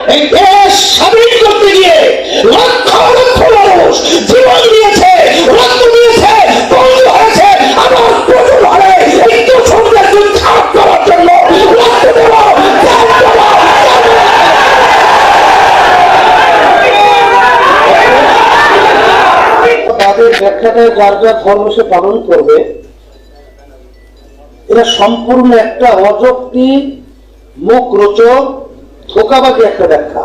এই দেশ স্বাধীন করতে গিয়ে লক্ষ লক্ষ মানুষ জীবন দিয়েছে, রক্ত দিয়েছে, বন্ধু হয়েছে, আবার প্রচুর হলে একটু সৌন্দর্য খারাপ করার জন্য রক্ত দেব। তাদের ব্যাখ্যাটায় যার যার ধর্ম সে পালন করবে, এটা সম্পূর্ণ একটা অযৌক্তিক, মুখরোচক, ধোঁকাবাজি একটা ব্যাখ্যা।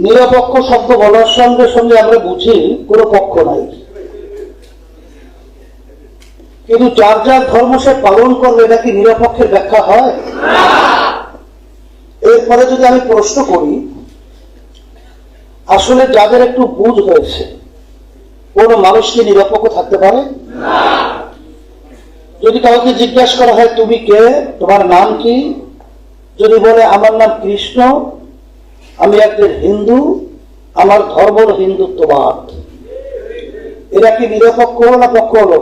নিরপেক্ষ শব্দ বলার সঙ্গে সঙ্গে আমরা বুঝি কোনো পক্ষ নাই, কিন্তু যার যার ধর্ম সে পালন করবে, এটা কি নিরপেক্ষের ব্যাখ্যা হয়? এরপরে যদি আমি প্রশ্ন করি, আসলে যাদের একটু বুঝ হয়েছে, কোন মানুষ কি নিরপেক্ষ থাকতে পারে? যদি কাউকে জিজ্ঞাসা করা হয় তুমি কে, তোমার নাম কি, যদি বলে আমার নাম কৃষ্ণ, আমি একজন হিন্দু, আমার ধর্ম হিন্দুত্ববাদ, এরা কি নিরপেক্ষ হলো না পক্ষ হলো?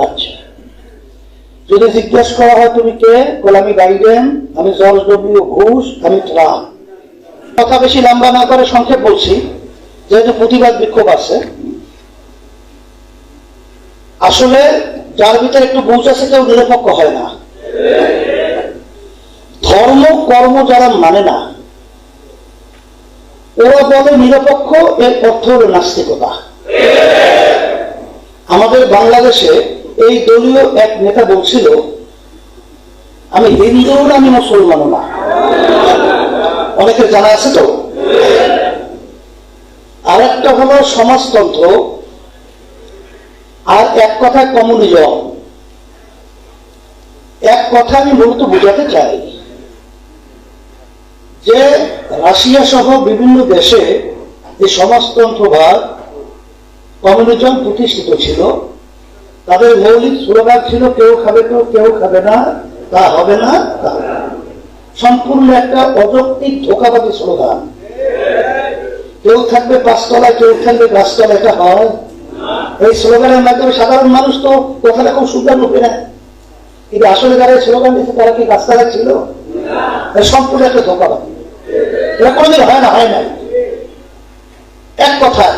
আচ্ছা, যদি জিজ্ঞাসা করা হয় তুমি কে, বলে আমি বাইডেন, আমি জর্জ ডব্লিউ ঘোষ, আমি ট্রাম্প। কথা বেশি লম্বা না করে সংক্ষেপ বলছি, যেহেতু প্রতিবাদ বিক্ষোভ আছে। আসলে যার ভিতরে একটু বুঝ আছে কেউ নিরপেক্ষ হয় না। ধর্ম কর্ম যারা মানে না, ওরা বলে নিরপেক্ষ, এর অর্থ হল নাস্তিকতা। আমাদের বাংলাদেশে এই দলীয় এক নেতা বলছিল আমি হিন্দু না, আমি মুসলমানও না। অনেকের জানা আছে তো। আর একটা হলো সমাজতন্ত্র, আর এক কথায় কমিউনিজম। এক কথা আমি মূলত বোঝাতে চাই যে রাশিয়া সহ বিভিন্ন দেশে যে সমাজতন্ত্রবাদ, কমিউনিজম প্রতিষ্ঠিত ছিল, তাদের মৌলিক স্লোগান ছিল কেউ খাবে তো, কেউ খাবে না, তা হবে না, তা সম্পূর্ণ একটা অযৌক্তিক ধোঁকাবাজি স্লোগান। কেউ থাকবে পাঁচতলায়, কেউ থাকবে গাছতলায়, এটা হয়? এই স্লোগানের মাধ্যমে সাধারণ মানুষ তো কথাটা খুব সুন্দর রূপে নেয়, কিন্তু আসলে যারা স্লোগান দিচ্ছে তারা কি গাছতলায় ছিল? সম্পূর্ণ একটা ধোঁকাবাজি। এটা কোনোদিন হয় না, হয় না। এক কথায়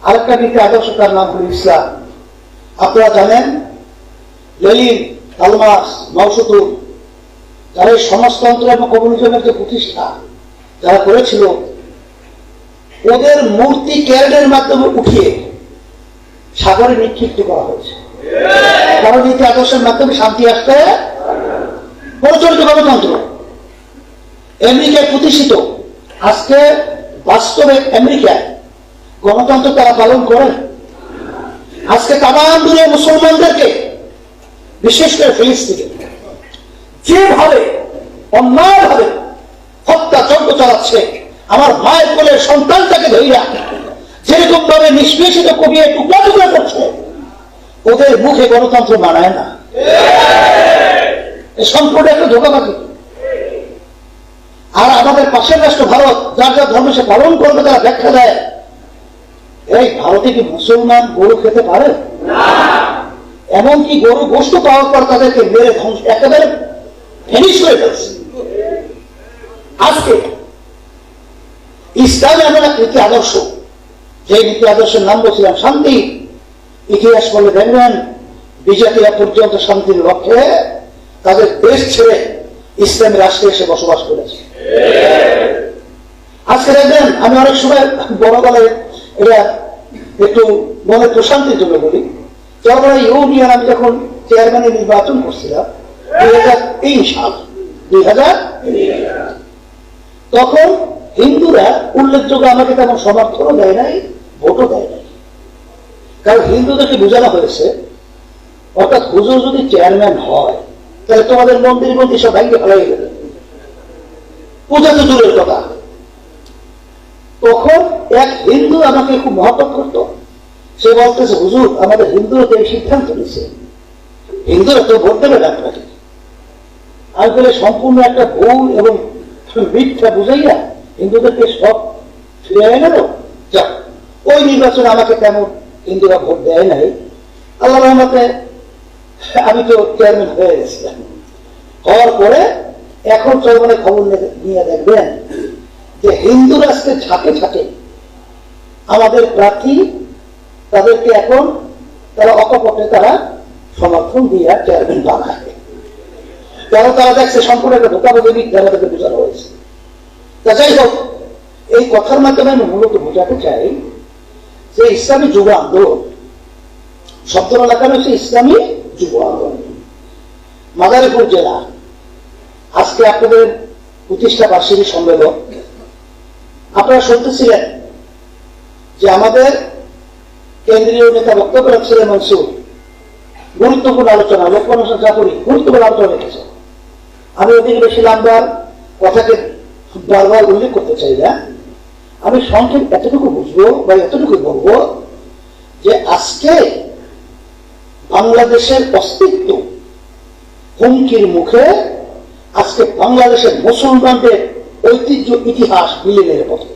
আরেকটা নীতি আদর্শ, তার নাম হল ইসলাম। আপনারা জানেন লেনিন, কালমার্ক্স, মাও সেতুং, যারা এই সমাজতন্ত্র এবং কমিউনিজমের যে প্রতিষ্ঠা যারা করেছিল, ওদের মূর্তি ক্যারেটের মাধ্যমে উঠিয়ে সাগরে নিক্ষিপ্ত করা হয়েছে। কারণ নীতি আদর্শের মাধ্যমে শান্তি আসতে প্রচলিত গণতন্ত্র আমেরিকায় প্রতিষ্ঠিত। আজকে বাস্তবে আমেরিকায় গণতন্ত্র তারা পালন করে। আজকে তামাম দুনিয়ার মুসলমানদেরকে, বিশেষ করে ফিলিস্তিনে যেভাবে অন্যায়ভাবে হত্যাযজ্ঞ চালাচ্ছে, আমার মায়ের কোলের সন্তানটাকে ধইরা যেরকম ভাবে নিষ্পেষিত কবিয়ে টুকরা টুকরা করছে, ওদের মুখে গণতন্ত্র মানায় না। সম্পূর্ণ একটা ধোঁকাবাজি। আর আমাদের পাশের রাষ্ট্র ভারত, যার যার ধর্ম সে পালন করবে, তারা ব্যাখ্যা দেয় এই ভারতে কি মুসলমান গরু খেতে পারে? এমনকি গরু গোশত পাওয়ার পর তাদেরকে মেরে ধ্বংস, একেবারে ফিনিশ করে ফেলছে। আজকে ইসলাম এমন এক নীতি আদর্শ, যে নীতি আদর্শের নাম বলছিলাম শান্তি। ইতিহাস বলে দেখবেন বিজাতিরা পর্যন্ত শান্তির লক্ষ্যে তাদের দেশ ছেড়ে ইসলামী রাষ্ট্রে এসে বসবাস করেছে। আজকে দেখবেন, আমি অনেক সময় বড় গলায় এটা একটু মনে প্রশান্তির জন্য বলি, চরমরা ইউনিয়ন আমি যখন চেয়ারম্যানে নির্বাচন করছিলাম 2003 সাল, 2000, তখন হিন্দুরা উল্লেখযোগ্য আমাকে তেমন সমর্থনও দেয় নাই, ভোটও দেয় নাই। কারণ হিন্দুদেরকে বোঝানো হয়েছে, অর্থাৎ হুজুর যদি চেয়ারম্যান হয় তাহলে তোমাদের মন্দির মন্দির সব ভাঙিয়ে ফেলাই গেলে, পূজা তো দূরের কথা। তখন এক হিন্দু আমাকে খুব মহব্বত করত। সে বলতেছে হুজুর আমাদের হিন্দুরা তো এই সিদ্ধান্ত নিচ্ছে, হিন্দুরা তো ভোট দেবে না আপনাকে। আমি বলে সম্পূর্ণ একটা ভুল এবং মিথ্যা বুঝাইয়া হিন্দুদেরকে সব ফিরে গেল। যাক, ওই নির্বাচনে আমাকে তেমন হিন্দুরা ভোট দেয় নাই। আল্লাহ রহমতে আমি তো চেয়ারম্যান হয়ে গেছিলাম। হওয়ার পরে এখন চলমানে খবর নিয়ে দেখবেন যে হিন্দু রাষ্ট্রের ঝাঁকে ঝাঁকে আমাদের প্রার্থী তাদেরকে এখন তারা অকপটে তারা সমর্থন দিয়ে চেয়ারম্যান বানায়। কেন তারা দেখছে সম্পূর্ণ একটা ধোকাবাজি বিদ্যা আমাদেরকে বোঝানো হয়েছে। তা যাই হোক, এই কথার মাধ্যমে আমি মূলত বোঝাতে চাই যে ইসলামী যুব আন্দোলন শব্দটা লাগানো হচ্ছে ইসলামী যুব আন্দোলন। মাদারীপুর জেলা আজকে আপনাদের প্রতিষ্ঠা বার্ষিকী সম্মেলন, আপনারা শুনতেছিলেন যে আমাদের কেন্দ্রীয় নেতা বক্তব্য রাখছিলেন মনসুর, গুরুত্বপূর্ণ আলোচনা, লোকমান হোসেন জাফরি গুরুত্বপূর্ণ আলোচনা রেখেছে। আমি ওদিকে বেশি লম্বার কথাকে বারবার উল্লেখ করতে চাই না। আমি সংক্ষেপ এতটুকু বুঝবো বা এতটুকু বলবো যে আজকে বাংলাদেশের অস্তিত্ব হুমকির মুখে। আজকে বাংলাদেশের মুসলমানদের ঐতিহ্য ইতিহাস বিলীনের পথে।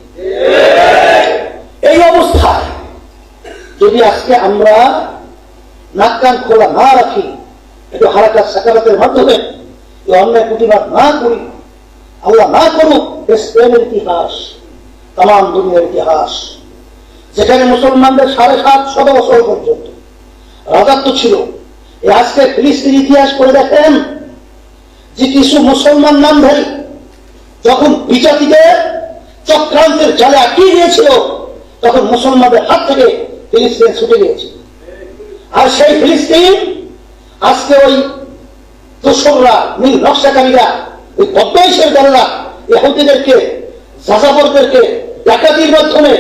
এই অবস্থায় যদি আজকে আমরা নাক কান খোলা না রাখি, একটু হারাকাত সাকারাতের মাধ্যমে অন্যায় প্রতিবাদ না করি, আল্লাহ না করুক স্পেনের ইতিহাস, তাম দুনিয়ার ইতিহাস, যেখানে মুসলমানদের 750 বছর পর্যন্ত রাজত্ব ছিল। এই আজকে ফিলিস্তিন ইতিহাস করে দেখেন যে কিছু মুসলমান নামধারী যখন বিজাতিদের চক্রান্তের জালে আটকিয়ে দিয়েছিল, তখন মুসলমানদের হাত থেকে ফিলিস্তিন ছুটে গিয়েছিল। আর সেই ফিলিস্তিন আজকে ওই দোসররা, নীল নকশাকারীরা, ওই বদমাইশের দলরা ইহুদিদেরকে, যাযাবরদেরকে ডাকাতির মাধ্যমে,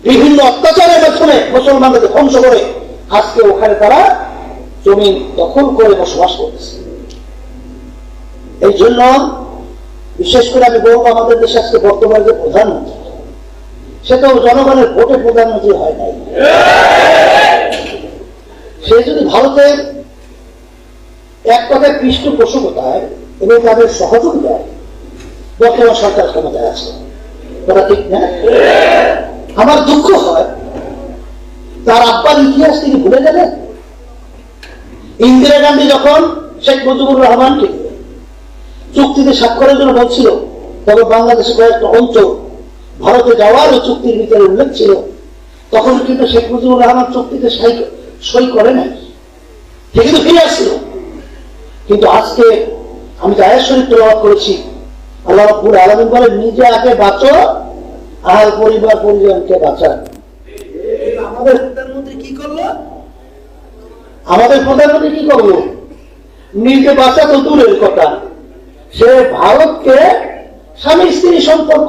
বিভিন্ন অত্যাচারের মাধ্যমে মুসলমানদেরকে ধ্বংস করে আজকে ওখানে তারা জমি দখল করে বসবাস করতেছে। এই জন্য বিশেষ করে আমি বলবো, আমাদের দেশে আজকে বর্তমানে যে প্রধানমন্ত্রী, সে তো জনগণের ভোটে প্রধানমন্ত্রী হয় নাই। সে যদি ভারতের এক কথায় পৃষ্ঠপোষকতায় এবং তাদের সহযোগিতায় বর্তমান সরকার ক্ষমতায় আছে, ওরা ঠিক না? আমার দুঃখ হয় তার আব্বার ইতিহাস তিনি ভুলে গেলেন। ইন্দিরা গান্ধী যখন শেখ মুজিবুর রহমানকে চুক্তিতে স্বাক্ষরের জন্য বলছিল, তবে বাংলাদেশে কয়েকটা অঞ্চল ভারতে যাওয়ারও চুক্তির ভিতরে উল্লেখ ছিল, তখন কিন্তু শেখ মুজিবুর রহমান চুক্তিতে সই করে নাই, সে কিন্তু ফিরে আসছিল। কিন্তু আজকে আমি তো আয়াত শরীফ তেলাওয়াত করেছি, আল্লাহ রাব্বুল আলামিন বলেন, নিজে আগে বাঁচো আর পরিবার পরিজনকে বাঁচান। আমাদের প্রধানমন্ত্রী কি করলো? নিজে বাঁচা তো দূরের কথা, সে ভারতকে স্বামী স্ত্রী সম্পর্ক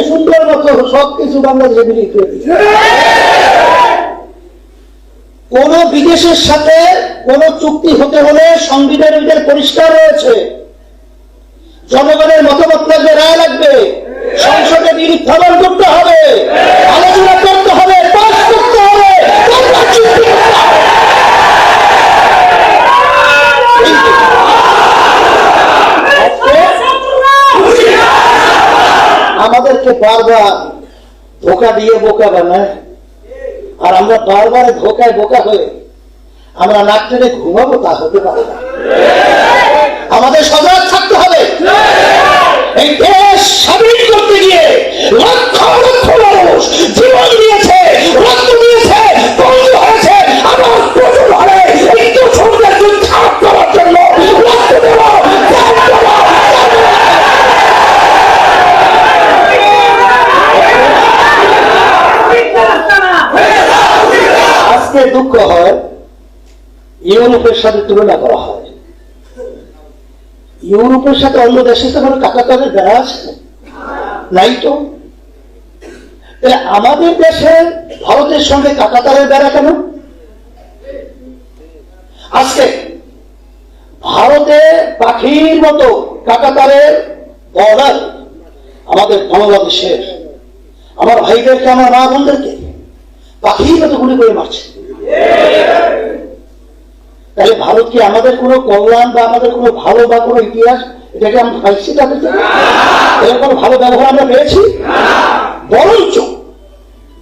সুন্দর মতো সবকিছু বাংলাদেশে বিলীন করে দিচ্ছে। কোন বিদেশের সাথে কোন চুক্তি হতে হলে সংবিধানের ভিতরে পরিষ্কার রয়েছে, জনগণের মতামত লাগবে, রায় লাগবে, সংসদে বিল উত্থাপন করতে হবে, আলোচনা করতে হবে, পাস করতে হবে, আমাদেরকে বারবার ধোকা দিয়ে বোকা বানায়, আর আমরা বারবার ধোকায় বোকা হয়ে আমরা নাক টেনে ঘুমাবো, তা হতে পারে না। আমাদের সজাগ থাকতে হবে। এই দেশ স্বাধীন করতে গিয়ে লক্ষ লক্ষ মানুষ জীবন দিয়েছে, রক্ত দিয়েছে, বন্ধু হয়েছে, আবার প্রচুর হারে এই দোষরদের উৎখাত করার জন্য রক্ত দেব, আজকে দুঃখ হয় ইউরোপের সাথে তুলনা করা হয়। ইউরোপের সাথে অন্য দেশের তো কোনো কাকাতারের বেড়া আছে নাই তো? আমাদের দেশে ভারতের সঙ্গে কাকাতারের বেড়া কেন? আজকে ভারতে পাখির মতো কাকাতারের বর্ডার আমাদের বাংলাদেশের আমার ভাইদেরকে, আমার মা বোনদেরকে পাখির মতো গুলি করে মারছে। তাহলে ভারত কি আমাদের কোনো কল্যাণ বা আমাদের কোনো ভালো বা কোনো ইতিহাস এটাকে আমরা পাইছি? তাদের এর কোনো ভালো ব্যবহার আমরা পেয়েছি? বরঞ্চ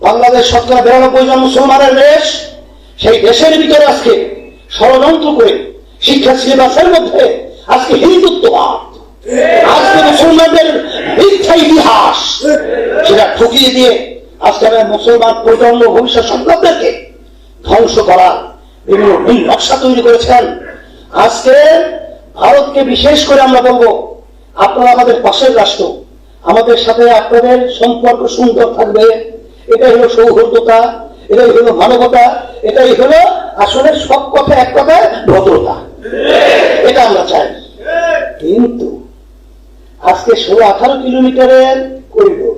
বাংলাদেশ 92% মুসলমানের দেশ, সেই দেশের ভিতরে আজকে ষড়যন্ত্র করে শিক্ষা সিলেবাসের মধ্যে আজকে হিন্দুত্ববাদ, আজকে মুসলমানদের মিথ্যা ইতিহাস সেটা ঠকিয়ে দিয়ে আজকে মুসলমান প্রজন্ম ভবিষ্যৎ সন্তানদেরকে ধ্বংস করার বিভিন্ন নকশা তৈরি করেছেন। আজকে ভারতকে বিশেষ করে আমরা বলবো, আপনারা আমাদের পাশের রাষ্ট্র, আমাদের সাথে আপনাদের সম্পর্ক সুন্দর থাকবে, এটাই হলো সৌহার্দ্যতা, এটাই হলো মানবতা, এটাই হলো আসলে সব কথা এক কথায় ভদ্রতা, এটা আমরা চাই। কিন্তু আজকে 16-18 কিলোমিটারের করিডোর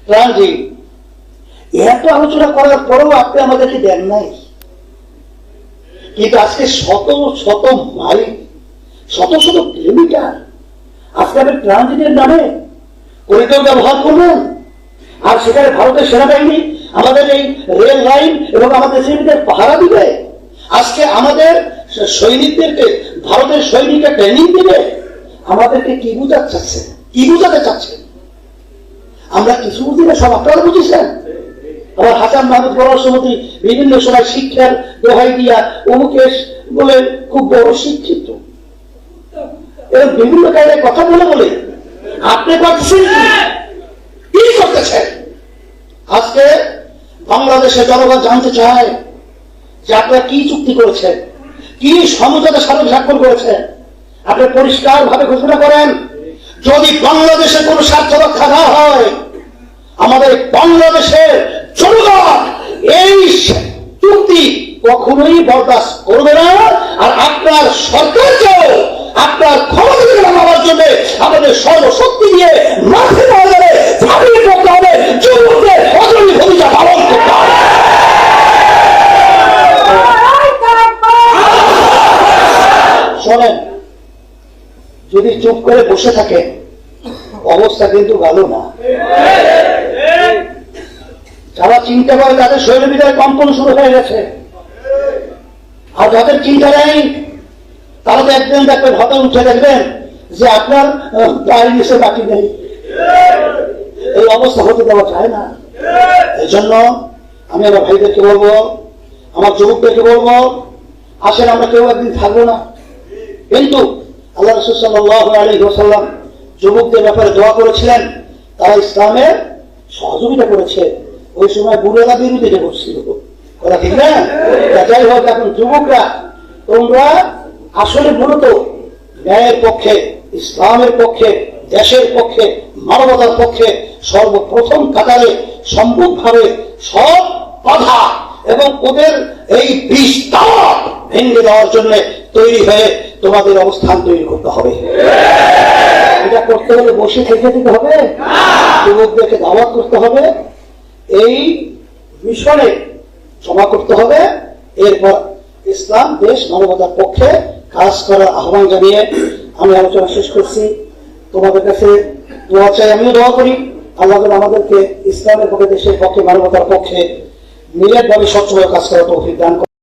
ট্রানজিট, এত আলোচনা করার পরেও আপনি আমাদেরকে দেন নাই। কিন্তু আজকে শত শত মাইল, শত শত কিলোমিটার আজকে আপনি ট্রানজিটের নামে করিডোর ব্যবহার করবেন, আর সেখানে ভারতের সেনাবাহিনী আমাদের এই রেল লাইন এবং আমাদের সৈনিকদের পাহারা দিবে। আজকে আমাদের সৈনিকদেরকে ভারতের সৈনিকরা ট্রেনিং দিবে। আমাদেরকে কি বুঝাতে চাচ্ছে, কি বুঝাতে চাচ্ছে? আমরা কিছু বুঝি না, সব আপনারা বুঝেছেন। আবার হাসান মাহমুদ পররাষ্ট্রমন্ত্রী বিভিন্ন সময় শিক্ষার দোহাই দিয়া অমুকেশ বলে খুব বড় শিক্ষিত, এবং বিভিন্ন কায়দায় কথা বলে বলে আপনি করতেছেন কি করতেছেন? আজকে বাংলাদেশের জনগণ জানতে চায় যে আপনারা কি চুক্তি করেছেন, কি সমঝোতা স্বাক্ষর করেছেন। আপনি পরিষ্কার ভাবে ঘোষণা করেন, যদি বাংলাদেশে কোন স্বার্থ রক্ষা না হয়, আমাদের বাংলাদেশের জনগণ এই চুক্তি কখনোই বরদাস্ত করবে না। আর আপনার সরকারকেও আপনার ক্ষমতা নামাবার জন্য আমাদের সর্বশক্তি দিয়ে মাঠে ময়দানে ঝাঁপিয়ে পড়তে হবে, যুবকদের অগ্রণী ভূমিকা পালন করতে হবে। শোনেন, যদি চুপ করে বসে থাকে অবস্থা কিন্তু ভালো না। যারা চিন্তা করে তাদের শরীরের ভিতরে কম্পন শুরু হয়ে গেছে, আর যাদের চিন্তা নেই তারা তো একদিন দেখবেন হঠাৎ উঠে দেখবেন যে আপনার পায়ের নিচে বাকি নেই। এই অবস্থা হতে দেওয়া যায় না। এই জন্য আমি আমার ভাইদেরকে বলবো, আমার যুবকদেরকে বলবো, আসেন আমরা কেউ একদিন থাকবো না, কিন্তু আল্লাহ রাসূল সাল্লাল্লাহু আলাইহি ওয়াসাল্লাম যুবকদের ব্যাপারে দোয়া করেছিলেন, তারা ইসলামের সহযোগিতা করেছে। ওই সময় বুড়েরা বিরোধিতা করছিল, কথা ঠিক না? যাই হোক, এখন যুবকরা তোমরা আসলে মূলত ন্যায়ের পক্ষে, ইসলামের পক্ষে, দেশের পক্ষে, মানবতার পক্ষে সর্বপ্রথম কাতারে সম্মুখভাবে সব বাধা এবং ওদের এই বিস্তার ভেঙে দেওয়ার জন্য তৈরি হয়ে তোমাদের অবস্থান তৈরি করতে হবে। এটা করতে হলে বসে থেকে দিতে হবে, যুবকদেরকে দাওয়াত করতে হবে, এই মিশনে জমা করতে হবে। এরপর ইসলাম, দেশ, মানবতার পক্ষে কাজ করার আহ্বান জানিয়ে আমি আলোচনা শেষ করছি। তোমাদের কাছে দোয়া চাই, আমিও দোয়া করি আল্লাহ আমাদেরকে ইসলামের পক্ষে, দেশের পক্ষে, মানবতার পক্ষে নিরেটভাবে সবসময় কাজ করার তৌফিক দান করে।